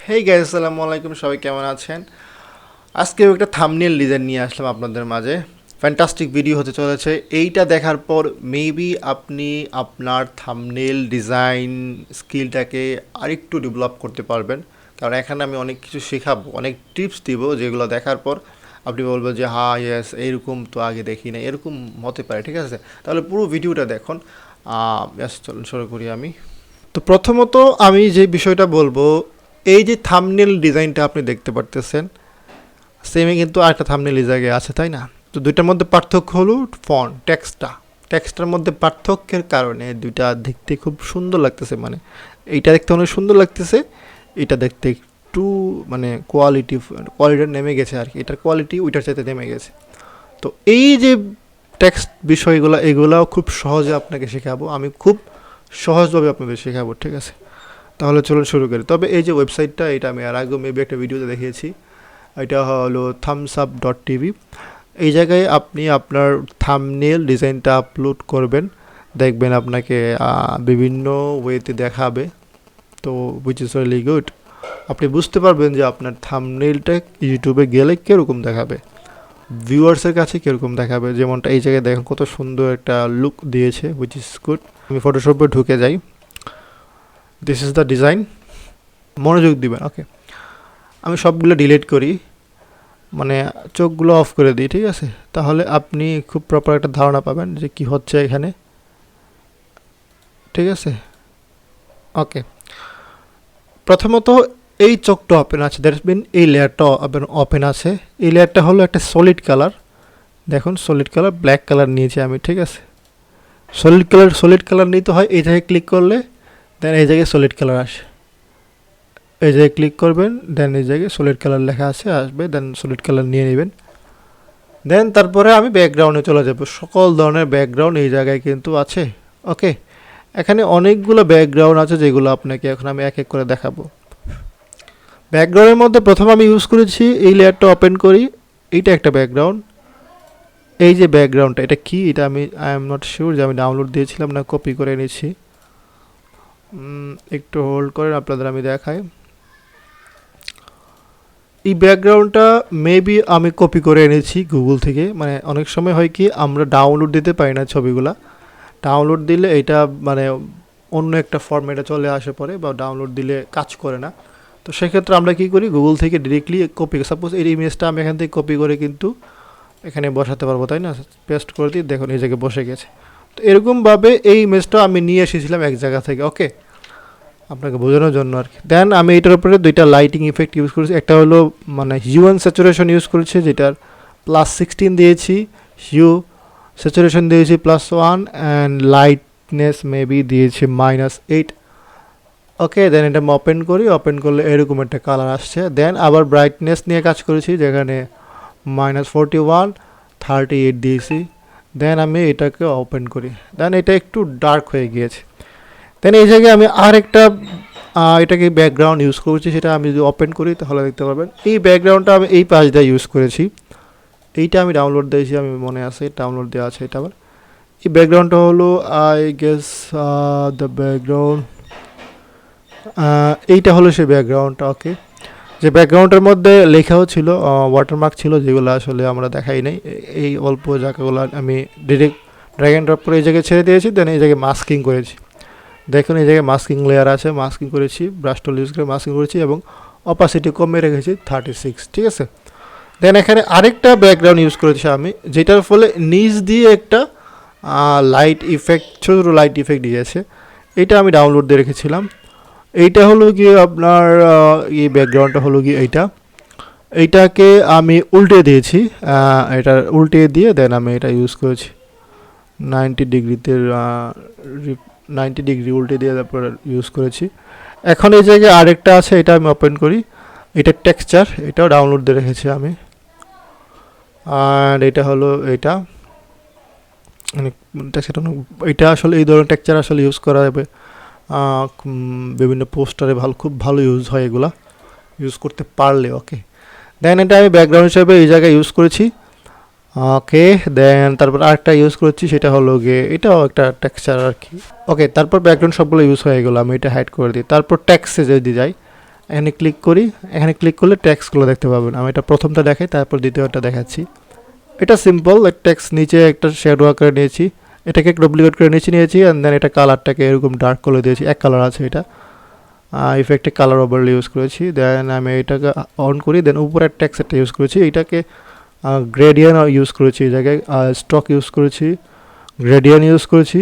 Hey guys, আসসালামু আলাইকুম। সবাই কেমন আছেন? আজকে একটা থাম্বনেল ডিজাইন নিয়ে আসলাম আপনাদের মাঝে। ফ্যান্টাস্টিক ভিডিও হতে চলেছে। এইটা দেখার পর মেবি আপনি আপনার থাম্বনেল ডিজাইন স্কিলটাকে আরেকটু ডেভেলপ করতে পারবেন। কারণ এখানে আমি অনেক কিছু শেখাবো, অনেক টিপস দিব, যেগুলো দেখার পর আপনি বলবেন যে হ্যাঁ ইয়েস, এইরকম তো আগে দেখি না, এরকম হতে পারে। ঠিক আছে, তাহলে পুরো ভিডিওটা দেখুন। চলুন শুরু করি আমি। তো প্রথমত আমি যে বিষয়টা বলবো, এই যে থাম্বনেল ডিজাইনটা আপনি দেখতে পারতেছেন, সেমই কিন্তু আরেকটা থাম্বনেল এই জায়গায় আছে, তাই না? তো দুইটার মধ্যে পার্থক্য হলো ফন্ট, টেক্সটটার মধ্যে পার্থক্যের কারণে দুইটা দেখতে খুব সুন্দর লাগতেছে। এইটা দেখতে অনেক সুন্দর লাগতেছে, এটা দেখতে একটু কোয়ালিটিটা নেমে গেছে আর কি। এটার কোয়ালিটি ওইটার চাইতে নেমে গেছে। তো এই যে টেক্সট বিষয়গুলো, এগুলাও খুব সহজে আপনাকে শেখাবো, আমি খুব সহজভাবে আপনাদের শেখাবো। ঠিক আছে, তাহলে চলুন শুরু করি। তবে এই যে ওয়েবসাইটটা, এটা আমি আর আগেও মেবি একটা ভিডিওতে দেখিয়েছি। এটা হলো thumbsup.tv। এই জায়গায় আপনি আপনার থাম্বনেল ডিজাইনটা আপলোড করবেন, দেখবেন আপনাকে বিভিন্ন ওয়েতে দেখাবে। তো উইচ ইজ রিয়েলি গুড। আপনি বুঝতে পারবেন যে আপনার থাম্বনেলটা ইউটিউবে গেলে কীরকম দেখাবে, ভিউয়ার্সের কাছে কীরকম দেখাবে। যেমনটা এই জায়গায় দেখেন কত সুন্দর একটা লুক দিয়েছে, উইচ ইজ গুড। আমি ফটোশপে ঢুকে যাই। দিস ইজ দ্য ডিজাইন, মনোযোগ দিবেন। ওকে, আমি সবগুলো ডিলিট করি, চোখগুলো অফ করে দিই। ঠিক আছে, তাহলে আপনি খুব প্রপার একটা ধারণা পাবেন যে কি হচ্ছে এখানে। ঠিক আছে, ওকে। প্রথমত এই চোখটা ওপেন আছে, দ্যাটস মিন এই লেয়ারটা ওপেন আছে। এই লেয়ারটা হলো একটা সলিড কালার। দেখুন সলিড কালার, ব্ল্যাক কালার নিয়েছি আমি। ঠিক আছে, সলিড কালার নিতে হয়। এই জায়গায় ক্লিক করলে দেন এই জায়গায় সলিড কালার আসে। এই জায়গায় ক্লিক করবেন, দেন এই জায়গায় সলিড কালার লেখা আসবে, দেন সলিড কালার নিয়ে নেবেন। দেন তারপরে আমি ব্যাকগ্রাউন্ডে চলে যাব। সকল ধরনের ব্যাকগ্রাউন্ড এই জায়গায় কিন্তু আছে। ওকে, এখানে অনেকগুলো ব্যাকগ্রাউন্ড আছে, যেগুলো আপনাকে এখন আমি এক এক করে দেখাবো। ব্যাকগ্রাউন্ডের মধ্যে প্রথম আমি ইউজ করেছি, এই লেয়ারটা ওপেন করি। এইটা একটা ব্যাকগ্রাউন্ড। এই যে ব্যাকগ্রাউন্ডটা, এটা কি, এটা আই এম নট শিওর যে আমি ডাউনলোড দিয়েছিলাম না কপি করে এনেছি। একটু হোল্ড করেন, আপনাদের আমি দেখাই। এই ব্যাকগ্রাউন্ডটা মেবি আমি কপি করে এনেছি গুগল থেকে। অনেক সময় হয় কি, আমরা ডাউনলোড দিতে পারি না ছবিগুলা। ডাউনলোড দিলে এটা অন্য একটা ফরম্যাটে চলে আসে পরে, বা ডাউনলোড দিলে কাজ করে না। তো সেক্ষেত্রে আমরা কী করি, গুগল থেকে ডিরেক্টলি কপি, সাপোজ এই ইমেজটা আমি এখান থেকে কপি করে কিন্তু এখানে বসাতে পারবো, তাই না? পেস্ট করে দিই, দেখুন এই জায়গায় বসে গেছে। তো এরকমভাবে এই ইমেজটা আমি নিয়ে এসেছিলাম এক জায়গা থেকে। ওকে, আপনাকে বোঝানোর জন্য আর কি। দেন আমি এটার উপরে দুইটা লাইটিং ইফেক্ট ইউজ করেছি। একটা হলো হিউ অ্যান্ড স্যাচুরেশন ইউজ করেছি, যেটার +16 দিয়েছি। হিউ স্যাচুরেশন দিয়েছি +1, অ্যান্ড লাইটনেস মেবি দিয়েছি -8। ওকে, দেন এটা আমি ওপেন করি। ওপেন করলে এরকম একটা কালার আসছে। দেন আবার ব্রাইটনেস নিয়ে কাজ করেছি, যেখানে -41, 38 দিয়েছি। দেন আমি এটাকে ওপেন করি। দেন এটা একটু ডার্ক হয়ে গিয়েছে। দেন এই জায়গায় আমি আরেকটা এটাকে ব্যাকগ্রাউন্ড ইউজ করেছি, সেটা আমি যদি ওপেন করি তাহলে দেখতে পারবেন। এই ব্যাকগ্রাউন্ডটা আমি এই পাশ দিয়ে ইউজ করেছি। এইটা আমি ডাউনলোড দিয়েছি, আমি মনে আছে ডাউনলোড দেওয়া আছে এটা। আবার এই ব্যাকগ্রাউন্ডটা হলো আই গেস দ্য ব্যাকগ্রাউন্ড, এইটা হলো সেই ব্যাকগ্রাউন্ডটা। ওকে, যে ব্যাকগ্রাউন্ডের মধ্যে লেখাও ছিল, ওয়াটারমার্ক ছিল, যেগুলো আসলে আমরা দেখাই নাই। এই অল্প জায়গাগুলো আমি ডিরেক্ট ড্র্যাগ অ্যান্ড ড্রপ করে এই জায়গায় ছেড়ে দিয়েছি। দেন এই জায়গায় মাস্কিং করেছি। দেখুন এই জায়গায় মাস্কিং লেয়ার আছে, মাস্কিং করেছি, ব্রাশ টুল ইউজ করে মাস্কিং করেছি, এবং অপাসিটি কমে রেখেছি 36। ঠিক আছে, দেন এখানে আরেকটা ব্যাকগ্রাউন্ড ইউজ করেছি আমি, যেটার ফলে নিচ দিয়ে একটা লাইট ইফেক্ট, ছোটো লাইট ইফেক্ট দিয়েছে। এটা আমি ডাউনলোড দিয়ে রেখেছিলাম। এইটা হলো গিয়ে আপনার এই ব্যাকগ্রাউন্ডটা হলো গিয়ে এইটাকে আমি উল্টে দিয়েছি। এটা উল্টে দিয়ে দেন আমি এটা ইউজ করেছি 90 ডিগ্রিতে, 90 ডিগ্রি উল্টে দিয়ে তারপর ইউজ করেছি। এখন এই জায়গায় আরেকটা আছে, এটা আমি ওপেন করি। এটা টেক্সচার, এটাও ডাউনলোড দিয়ে রেখেছি আমি। আর এটা হলো এটা এটা আসলে এই ধরনের টেক্সচার আসলে ইউজ করা যাবে বিভিন্ন পোস্টারে, খুব ভালো ইউজ হয় এগুলা, ইউজ করতে পারলে। ওকে, দেন এটা আমি ব্যাকগ্রাউন্ড হিসেবে এই জায়গায় ইউজ করেছি। ওকে, দেন তারপর আরেকটা ইউজ করেছি, সেটা হলো গিয়ে এটাও একটা টেক্সচার আর কি। ওকে, তারপর ব্যাকগ্রাউন্ড সবগুলো ইউজ হয়ে গেলো, আমি এটা হাইড করে দিই। তারপর টেক্সটে যদি যাই, এখানে ক্লিক করি, এখানে ক্লিক করলে টেক্সটগুলো দেখতে পাবেন। আমি এটা প্রথমটা দেখাই, তারপর দ্বিতীয়টা দেখাচ্ছি। এটা সিম্পল, টেক্সট নিচে একটা শ্যাডো আকারে নিয়েছি, এটাকে ডুপ্লিকেট করে নিয়েছি অ্যান্ড দেন এটা কালারটাকে এরকম ডার্ক করে দিয়েছি, এক কালার আছে এটা, ইফেক্টে কালার ওভারলে ইউজ করেছি। দেন আমি এটাকে অন করি, দেন উপরের টেক্সট একটা ইউজ করেছি, এটাকে গ্রেডিয়েন্ট ইউজ করেছি, এই জায়গায় স্টক ইউজ করেছি, গ্রেডিয়েন্ট ইউজ করেছি,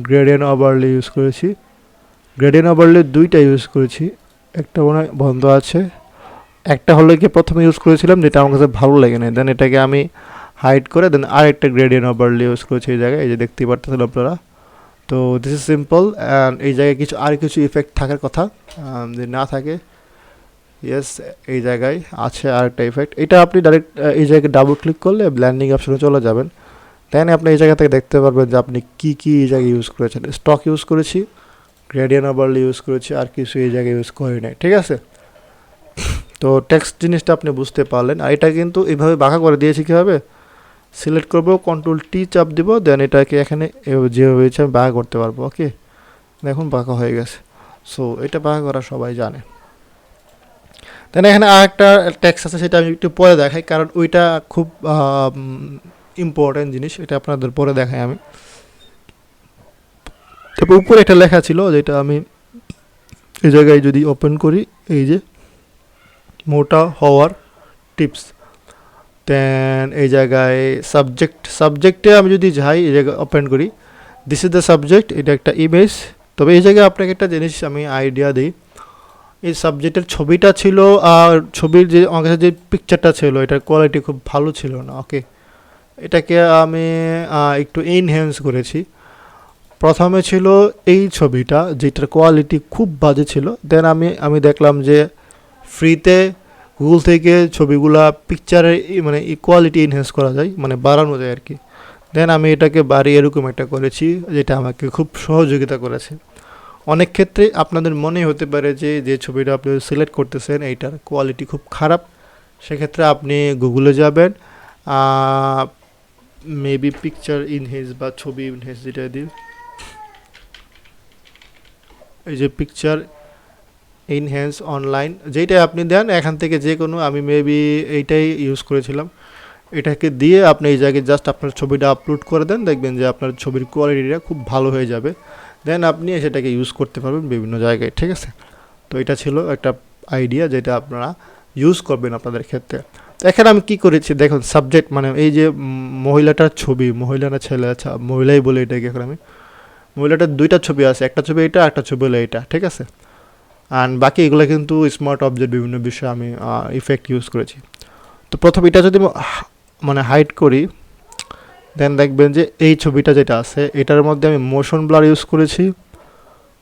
গ্রেডিয়েন্ট ওভারলে ইউজ করেছি, গ্রেডিয়েন্ট ওভারলে দুইটা ইউজ করেছি, একটা মনে হয় বন্ধ আছে, একটা হলো কি প্রথমে ইউজ করেছিলাম যেটা আমার কাছে ভালো লাগে না, দেন এটাকে আমি হাইড করে দেন আরেকটা গ্রেডিয়েন্ট ওভারলে ইউজ করেছি এই জায়গায়, এই যে দেখতেই পারতেছেন আপনারা। তো দিস ইজ সিম্পল অ্যান্ড এই জায়গায় কিছু ইফেক্ট থাকার কথা, যদি না থাকে, ইয়েস এই জায়গায় আছে আরেকটা ইফেক্ট, এটা আপনি ডাইরেক্ট এই জায়গায় ডাবল ক্লিক করলে ব্ল্যান্ডিং অপশনে চলে যাবেন। দেন আপনি এই জায়গা থেকে দেখতে পারবেন যে আপনি কী এই জায়গায় ইউজ করেছেন। স্টক ইউজ করেছি, গ্রেডিয়েন্ট ওভারলে ইউজ করেছি, আর কিছু এই জায়গায় ইউজ করি নাই, ঠিক আছে। তো টেক্সট জিনিসটা আপনি বুঝতে পারলেন। আর এটা কিন্তু এইভাবে বাঁকা করে দিয়েছি কীভাবে, সিলেক্ট করবো, Ctrl+T চাপ দিব, দেন এটাকে এখানে যেভাবে ইচ্ছা আমি বাঁকা করতে পারবো। ওকে, দেখুন বাঁকা হয়ে গেছে। সো এটা বাঁকা করা সবাই জানে। দেন এখানে আরেকটা টেক্সট আছে, সেটা আমি একটু পরে দেখাই, কারণ ওইটা খুব ইম্পর্টেন্ট জিনিস, এটা আপনাদের পরে দেখাই আমি। তারপর উপরে একটা লেখা ছিল, যেটা আমি এই জায়গায় যদি ওপেন করি, এই যে মোটা হওয়ার টিপস, দেন এই জায়গায় সাবজেক্টে আমি যদি যাই, এই জায়গায় ওপেন করি, দিস ইজ দ্য সাবজেক্ট, এটা একটা ইমেজ। তবে এই জায়গায় আপনাকে একটা জিনিস আমি আইডিয়া দিই, এই সাবজেক্টের ছবিটা ছিল, আর ছবির যে আমার কাছে যে পিকচারটা ছিল, এটার কোয়ালিটি খুব ভালো ছিল না। ওকে, এটাকে আমি একটু এনহ্যান্স করেছি। প্রথমে ছিল এই ছবিটা, যেটার কোয়ালিটি খুব বাজে ছিল, দেন আমি দেখলাম যে ফ্রিতে গুগল থেকে ছবিগুলা পিকচারের মানে কোয়ালিটি এনহ্যান্স করা যায়, মানে বাড়ানো যায় আর কি। দেন আমি এটাকে বাড়িয়ে এরকম একটা করেছি, যেটা আমাকে খুব সহযোগিতা করেছে। অনেক ক্ষেত্রে আপনাদের মনে হতে পারে যে ছবিটা আপনি সিলেক্ট করতেছেন এইটার কোয়ালিটি খুব খারাপ, সেক্ষেত্রে আপনি গুগলে যাবেন, মেবি পিকচার ইনহেন্স বা ছবি ইনহেন্স, যেটা দিই, এই যে পিকচার ইনহ্যান্স অনলাইন, যেইটাই আপনি দেন এখান থেকে যে কোনো, আমি মেবি এইটাই ইউজ করেছিলাম, এটাকে দিয়ে আপনি এই জায়গায় জাস্ট আপনার ছবিটা আপলোড করে দেন, দেখবেন যে আপনার ছবির কোয়ালিটিটা খুব ভালো হয়ে যাবে। দেন আপনি সেটাকে ইউজ করতে পারবেন বিভিন্ন জায়গায়, ঠিক আছে। তো এটা ছিল একটা আইডিয়া যেটা আপনারা ইউজ করবেন আপনাদের ক্ষেত্রে। এখানে আমি কি করেছি দেখুন, সাবজেক্ট মানে এই যে মহিলাটার ছবি, মহিলা না ছেলে, আচ্ছা মহিলাই বলে এটাকে, এখন আমি মহিলাটার দুইটা ছবি আছে, একটা ছবি এটা, একটা ছবি হলো এটা, ঠিক আছে। অ্যান্ড বাকি এগুলো কিন্তু স্মার্ট অবজেক্ট বিভিন্ন বিষয়ে আমি ইফেক্ট ইউজ করেছি। তো প্রথম এটা যদি মানে হাইড করি, দেন দেখবেন যে এই ছবিটা যেটা আছে এটার মধ্যে আমি মোশন ব্লার ইউজ করেছি,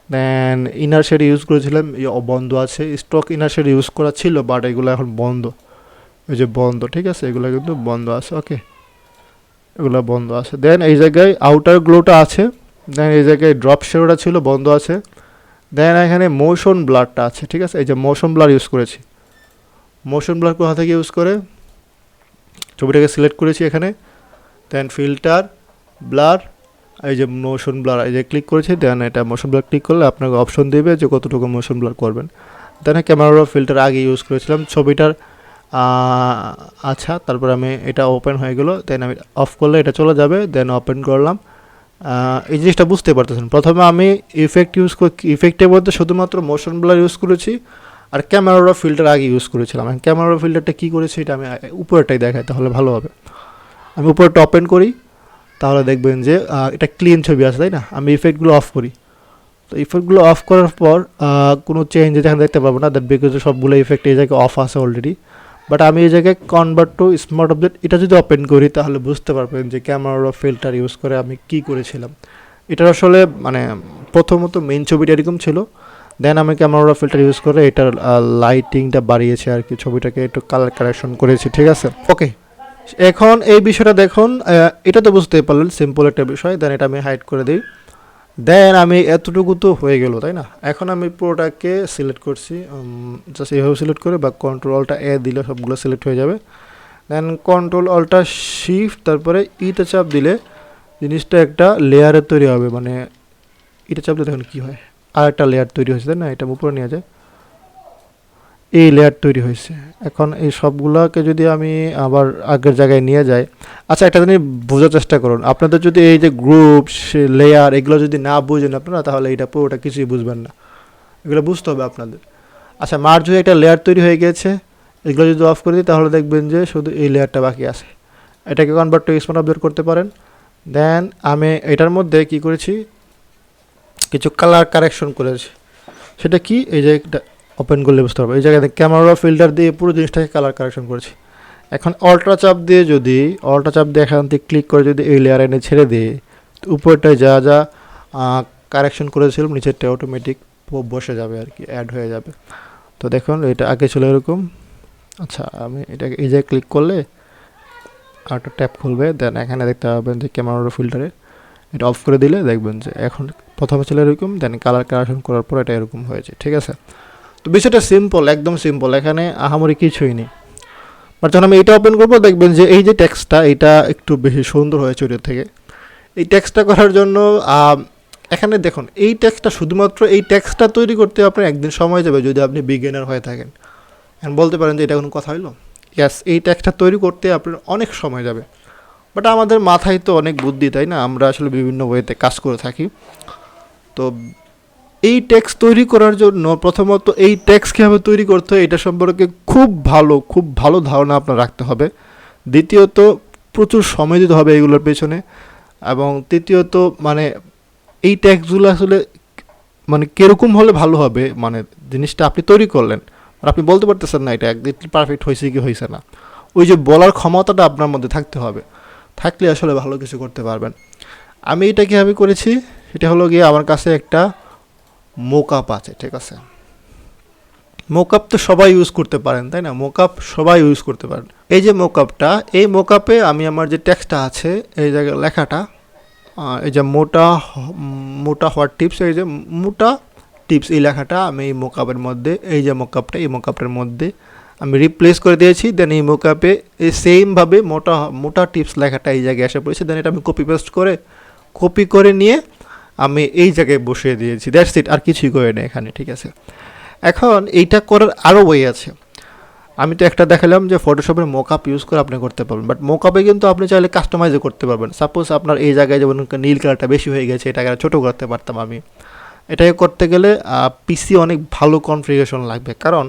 দেন ইনার শেড ইউজ করেছিলাম, বন্ধ আছে, স্টক ইনার শেড ইউজ করা ছিল, বাট এগুলো এখন বন্ধ, এই যে বন্ধ, ঠিক আছে, এগুলো কিন্তু বন্ধ আছে। ওকে, এগুলো বন্ধ আছে। দেন এই জায়গায় আউটার গ্লোটা আছে, দেন এই জায়গায় ড্রপ শেডোটা ছিল, বন্ধ আছে। দেন এখানে মোশন ব্লারটা আছে, ঠিক আছে, এই যে মোশন ব্লার ইউজ করেছি। মোশন ব্লার কোথা থেকে ইউজ করে, ছবিটাকে সিলেক্ট করেছি এখানে, দেন ফিল্টার ব্লার, এই যে মোশন ব্লার, এই যে ক্লিক করেছি, দেন এটা মোশন ব্লার ক্লিক করলে আপনাকে অপশন দেবে যে কতটুকু মোশন ব্লার করবেন। দেন ক্যামেরা ফিল্টার আগে ইউজ করেছিলাম ছবিটার, আচ্ছা, তারপর আমি এটা ওপেন হয়ে গেলো, দেন আমি অফ করলে এটা চলে যাবে, দেন ওপেন করলাম। এই জিনিসটা বুঝতে পারতেছেন, প্রথমে আমি ইফেক্টের মধ্যে শুধুমাত্র মোশন ব্লার ইউজ করেছি, আর ক্যামেরা ফিল্টার আগে ইউজ করেছিলাম। ক্যামেরা ফিল্টারটা কী করেছি এটা আমি উপরেরটাই দেখাই, তাহলে ভালো হবে। আমি উপরেরটা ওপেন করি, তাহলে দেখবেন যে এটা ক্লিন ছবি আছে, তাই না। আমি ইফেক্টগুলো অফ করি, তো ইফেক্টগুলো অফ করার পর কোনো চেঞ্জ যেখানে দেখতে পাবো না, দ্যাট বিকজ সবগুলো ইফেক্ট এই জায়গায় অফ আছে অলরেডি। বাট আমি এই জায়গায় কনভার্ট টু স্মার্ট অবজেক্ট এটা যদি ওপেন করি, তাহলে বুঝতে পারবেন যে ক্যামেরা ফিল্টার ইউজ করে আমি কী করেছিলাম। এটা আসলে মানে প্রথমত মেইন ছবিটা এরকম ছিল, দেন আমি ক্যামেরা ফিল্টার ইউজ করে এটার লাইটিংটা বাড়িয়েছি আর কি, ছবিটাকে একটু কালার কারেকশন করেছি, ঠিক আছে। ওকে, এখন এই বিষয়টা দেখুন, এটা তো বুঝতেই পারলেন সিম্পল একটা বিষয়। দেন এটা আমি হাইড করে দিই, দেন আমি এতটুকু তো হয়ে গেল, তাই না। এখন আমি পুরোটাকে সিলেক্ট করছি, জাস্ট এইভাবে সিলেক্ট করে বা Ctrl+Alt+A দিলে সবগুলো সিলেক্ট হয়ে যাবে। দেন Ctrl+Alt+Shift তারপরে ইতে চাপ দিলে জিনিসটা একটা লেয়ারে তৈরি হবে, মানে এটা চাপলে দেখুন কী হয়, আর একটা লেয়ার তৈরি হয়েছে, তাই না। এটা উপরে নিয়ে যায়, এই লেয়ার তৈরি হয়েছে। এখন এই সবগুলোকে যদি আমি আবার আগের জায়গায় নিয়ে যাই, আচ্ছা একটা জিনিস বোঝার চেষ্টা করুন, আপনাদের যদি এই যে গ্রুপ লেয়ার এগুলো যদি না বুঝেন আপনারা, তাহলে এটা পুরোটা কিছুই বুঝবেন না, এগুলো বুঝতে হবে আপনাদের। আচ্ছা মার্জ হয়ে একটা লেয়ার তৈরি হয়ে গেছে, এগুলো যদি অফ করে দিই তাহলে দেখবেন যে শুধু এই লেয়ারটা বাকি আছে। এটাকে কনভার্ট টু স্মার্ট অবজেক্ট করতে পারেন। দেন আমি এটার মধ্যে কি করেছি, কিছু কালার কারেকশন করেছি। সেটা কি, এই যে ওপেন করলে বুঝতে পারবো, এই জায়গায় ক্যামেরা ফিল্টার দিয়ে পুরো জিনিসটাকে কালার কারেকশন করেছি। এখন অল্ট্রা চাপ দিয়ে এখান থেকে ক্লিক করে যদি এই লেয়ার এনে ছেড়ে দিই, উপরটায় যা যা কারেকশন করেছিলাম নিচেরটা অটোমেটিক বসে যাবে আর কি, অ্যাড হয়ে যাবে। তো দেখুন এটা আগে ছিল এরকম। আচ্ছা আমি এটাকে এই জায়গায় ক্লিক করলে আরেকটা ট্যাব খুলবে, দেন এখানে দেখতে পাবেন যে ক্যামেরা ফিল্টারে এটা অফ করে দিলে দেখবেন যে এখন প্রথমে ছিল এরকম, দেন কালার কারেকশন করার পর এটা এরকম হয়েছে। ঠিক আছে, তো বিষয়টা সিম্পল, একদম সিম্পল, এখানে আহামরি কিছুই নেই। বাট যখন আমি এটা ওপেন করবো দেখবেন যে এই যে টেক্সটটা এটা একটু বেশি সুন্দর হয়েছে ওটার থেকে। এই টেক্সটটা করার জন্য এখানে দেখুন এই টেক্সটটা, শুধুমাত্র এই টেক্সটটা তৈরি করতে আপনার একদিন সময় যাবে যদি আপনি বিগিনার হয়ে থাকেন। এখন বলতে পারেন যে এটা কোনো কথা হইলো, ইয়াস এই টেক্সটটা তৈরি করতে আপনার অনেক সময় যাবে, বাট আমাদের মাথায় তো অনেক বুদ্ধি, তাই না, আমরা আসলে বিভিন্ন ওয়েতে কাজ করে থাকি। তো এই টেক্সট তৈরি করার জন্য প্রথমত এই টেক্সট কীভাবে তৈরি করতে হয় এটা সম্পর্কে খুব ভালো ধারণা আপনার রাখতে হবে। দ্বিতীয়ত প্রচুর সময় দিতে হবে এগুলোর পেছনে। এবং তৃতীয়ত মানে এই টেক্সটগুলো আসলে মানে কীরকম হলে ভালো হবে, মানে জিনিসটা আপনি তৈরি করলেন আর আপনি বলতে পারতেছেন না এটা একদিন পারফেক্ট হয়েছে কি হয়েছে না, ওই যে বলার ক্ষমতাটা আপনার মধ্যে থাকতে হবে, থাকলে আসলে ভালো কিছু করতে পারবেন। আমি এটা কীভাবে করেছি, সেটা হলো গিয়ে আমার কাছে একটা মোকআপ আছে। ঠিক আছে, মোকআপ তো সবাই ইউজ করতে পারেন, তাই না, মোকআপ সবাই ইউজ করতে পারেন। এই যে মোকআপটা, এই মোকআপে আমি আমার যে টেক্সটটা আছে এই জায়গায় লেখাটা, এই যে মোটা হওয়ার টিপস, এই যে মোটা টিপস এই লেখাটা আমি এই মোকআপের মধ্যে, এই যে মোকআপটা এই মোকআপটার মধ্যে আমি রিপ্লেস করে দিয়েছি। দেন এই মোকআপে এই সেমভাবে মোটা টিপস লেখাটা এই জায়গায় এসে পড়েছে। দেন এটা আমি কপি করে নিয়ে আমি এই জায়গায় বসিয়ে দিয়েছি, দ্যাটস ইট, আর কিছুই করে না এখানে। ঠিক আছে, এখন এইটা করার আরও ওয়ে আছে। আমি তো একটা দেখালাম যে ফটোশপের মোকআপ ইউজ করে আপনি করতে পারবেন, বাট মোকআপে কিন্তু আপনি চাইলে কাস্টমাইজও করতে পারবেন। সাপোজ আপনার এই জায়গায় যেমন নীল কালারটা বেশি হয়ে গেছে, এটাকে ছোটো করতে পারতাম আমি। এটাকে করতে গেলে পিসি অনেক ভালো কনফিগারেশন লাগবে, কারণ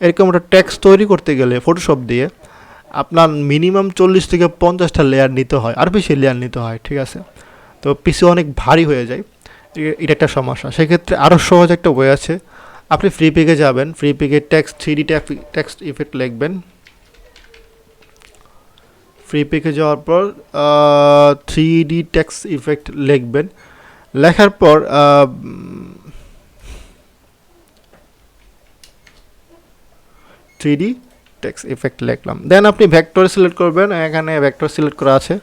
এরকম একটা টেক্সট তৈরি করতে গেলে ফটোশপ দিয়ে আপনার মিনিমাম 40 থেকে 50টা লেয়ার নিতে হয়, আর বেশি লেয়ার নিতে হয়। ঠিক আছে, তো পিসি অনেক ভারী হয়ে যায়, এটা একটা সমস্যা। সেক্ষেত্রে আরও সহজ একটা ওয়ে আছে, আপনি ফ্রি পেকে যাবেন, ফ্রি পেকে টেক্সট ইফেক্ট লিখবেন। ফ্রি পেকে যাওয়ার পর 3D টেক্সট ইফেক্ট লিখবেন, লেখার পর 3D টেক্সট ইফেক্ট লিখলাম। দেন আপনি ভেক্টর সিলেক্ট করবেন, এখানে ভেক্টর সিলেক্ট করা আছে।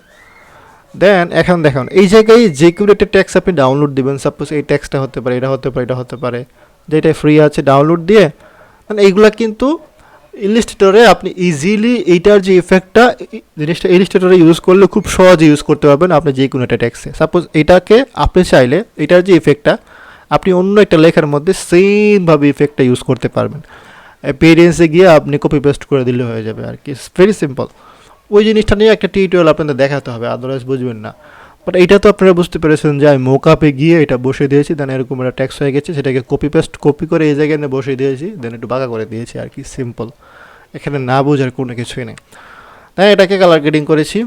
দেন এখন দেখুন এই জায়গায় যে কোনো একটা টেক্সট আপনি ডাউনলোড দিবেন, সাপোজ এই টেক্সটটা হতে পারে, এটা হতে পারে, এটা হতে পারে, যেটা ফ্রি আছে ডাউনলোড দিয়ে। মানে এইগুলা কিন্তু ইলিস্ট্রেটরে আপনি ইজিলি এইটার যে ইফেক্টটা জিনিসটা ইলিস্ট্রেটরে ইউজ করলে খুব সহজে ইউজ করতে পারবেন আপনি যে কোনো একটা টেক্সটে। সাপোজ এটাকে আপনি চাইলে এটার যে ইফেক্টটা আপনি অন্য একটা লেখার মধ্যে সেমভাবে ইফেক্টটা ইউজ করতে পারবেন। অ্যাপিয়ারেন্সে গিয়ে আপনি কপি পেস্ট করে দিলে হয়ে যাবে আর কি, ভেরি সিম্পল। ওই জিনিসটা নিয়ে একটা টিউটোরিয়াল আপনাদের দেখাতে হবে, আদারওয়াইজ বুঝবেন না। বাট এইটা তো আপনারা বুঝতে পেরেছেন যে আমি মোকআপে গিয়ে এটা বসে দিয়েছি, দেন এরকম একটা টেক্সট হয়ে গেছে, সেটাকে কপি করে এই জায়গায় বসে দিয়েছি, দেন একটু বাঁকা করে দিয়েছি আর কি, সিম্পল। এখানে না বোঝার কোনো কিছুই নেই। তাই এটাকে কালার গ্রেডিং করেছি,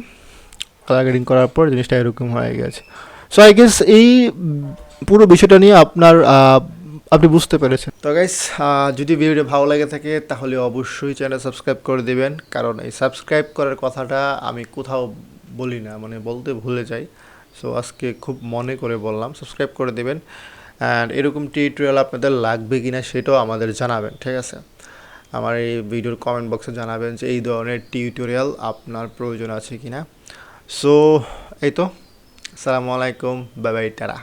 কালার গ্রেডিং করার পর জিনিসটা এরকম হয়ে গেছে। সো আই গেস এই পুরো বিষয়টা নিয়ে আপনি বুঝতে পেরেছেন। তো গাইস যদি ভিডিওটা ভালো লাগে থাকে তাহলে অবশ্যই চ্যানেল সাবস্ক্রাইব করে দেবেন, কারণ এই সাবস্ক্রাইব করার কথাটা আমি কোথাও বলি না, মানে বলতে ভুলে যাই। সো আজকে খুব মনে করে বললাম, সাবস্ক্রাইব করে দেবেন। অ্যান্ড এরকম টিউটোরিয়াল আপনাদের লাগবে কি না সেটাও আমাদের জানাবেন। ঠিক আছে, আমার এই ভিডিওর কমেন্ট বক্সে জানাবেন যে এই ধরনের টিউটোরিয়াল আপনার প্রয়োজন আছে কি না। সো এই তো, আসসালামু আলাইকুম, বাই বাই, টাটা।